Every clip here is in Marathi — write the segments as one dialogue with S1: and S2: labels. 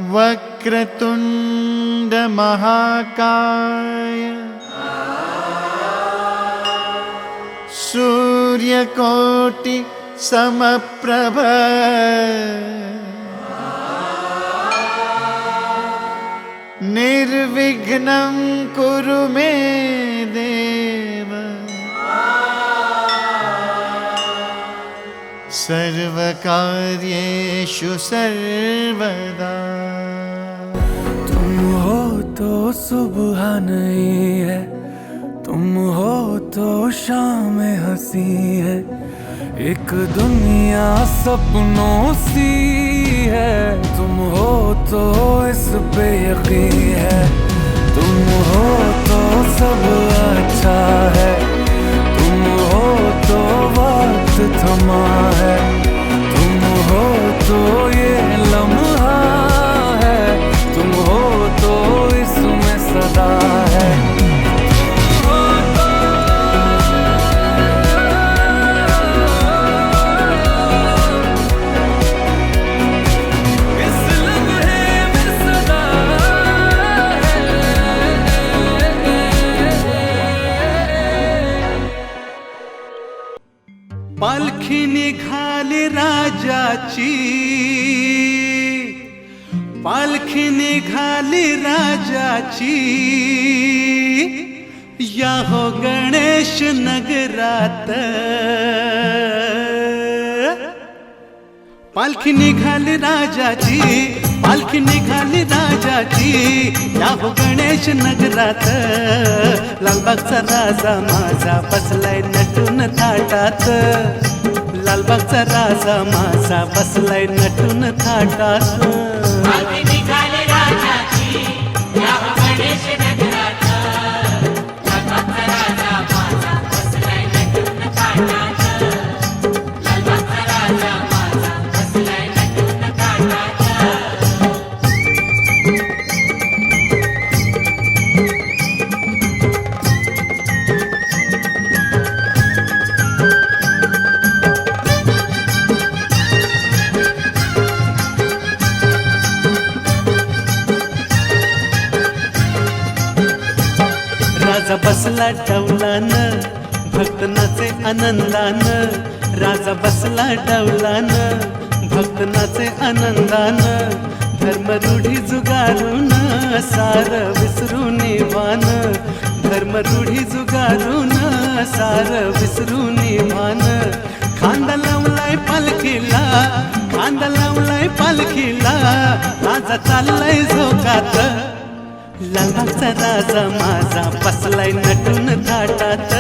S1: वक्रतुंड महाकाय सूर्यकोटि समप्रभ निर्विघ्नं कुरु मे देव सर्वकार्येषु सर्वदा।
S2: तुम हो तो सुबह नहीं है, तुम हो तो शाम हंसी है, एक दुनिया सपनों सी है। तुम हो तो इस पे यकीन है, तुम हो तो सब अच्छा है, तुम हो तो वक्त थमा है, तुम हो तो ये लम्हा है, तुम हो तो इसमें सदा है।
S3: पालखी निघाली राजाची, पालखी निघाली राजाची, या हो गणेश नगरात। पालखी निघाली राजाची, पालखी निघाली राजाची, या हो गणेश नगरात। लालबागचा राजा माझा बसलाय नटून थाटात, लालबागचा राजा माझा बसलाय नटून थाटात।
S4: पालखी निघाली राजाची, या हो गणेश नगरात। लालबागचा राजा माझा बसलाय नटून थाटात, लालबागचा राजा माझा बसलाय नटून थाटात।
S3: राजा बसला डौलान, भक्त नाचे आनंदान। राजा बसला डौलान, भक्त नाचे आनंदान। धर्म रूढी जुगारून सार विसरून भान, धर्म रूढी जुगारून सार विसरून भान। खांदा लावलाय पालखीला, खांदा लावलाय पालखीला, राजा चाललाय झोकात। लालबागचा राजा माझा बसलाय नटून थाटात,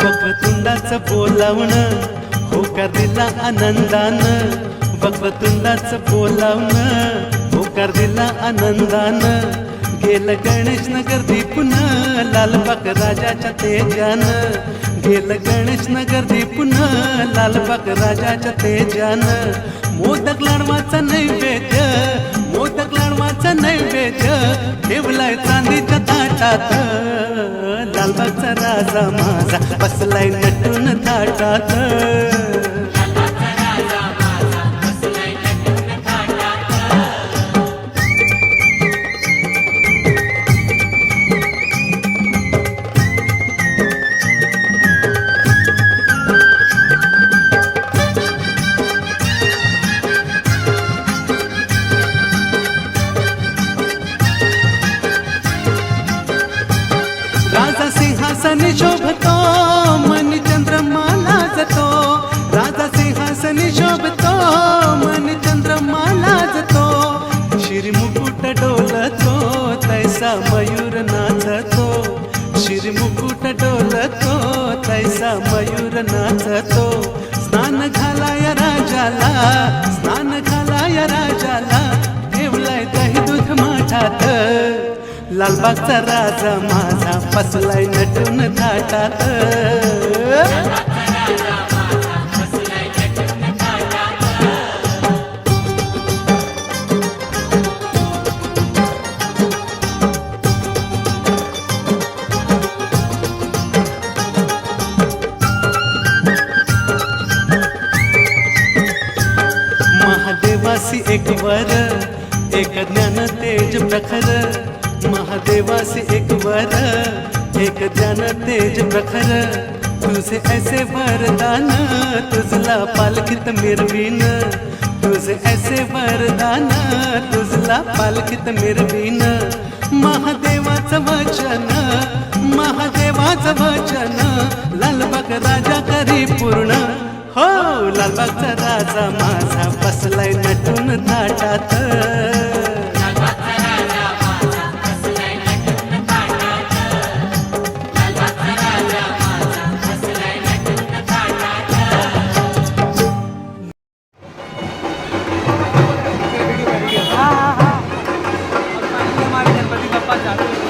S3: वक्रतुंडाचं बोलावणं होकार दिला आनंदानं, वक्रतुंडाचं बोलावणं होकार दिला आनंदानं। गेलं गणेश नगर दीपून लालबाग राजाच्या तेजानं, गेलं गणेश नगर दीपून लालबाग राजाच्या तेजानं। मोदक लाडवाचा नैवेद्य, मोदक लाडवाचा नैवेद्य ठेवलाय चांदीच्या ताटात। लालबागचा राजा माझा बसलाय नटून थाटात, राजा सिंहासनी शोभतो मन चंद्रमा लाजतो, राजा सिंहासनी शोभतो मन चंद्रमा लाजतो। शिरमुकुट डोलतो तैसा मयूर नाचतो, शिरमुकुट डोलतो तैसा मयूर नाचतो। स्नान घालाय राजाला, स्नान घालाय राजाला, ठेवलाय दही दूध माठात। लालबागचा राजा माझा बसलाय नटून थाटात, प्रखर महादेवासे एक वर एक ध्यान तेज प्रखर तुझे ऐसे वरदान तुझला पालखीत मिरवीन तुझे ऐसे वरदान तुझला पालखीत मिरवीन महादेवाचं वचन महादेवाचं वचन लालबाग राजा करी पूर्ण हो लालबागचा राजा माझा बसलाय नटून थाटात
S2: हमारे गणपति बप्पा जाते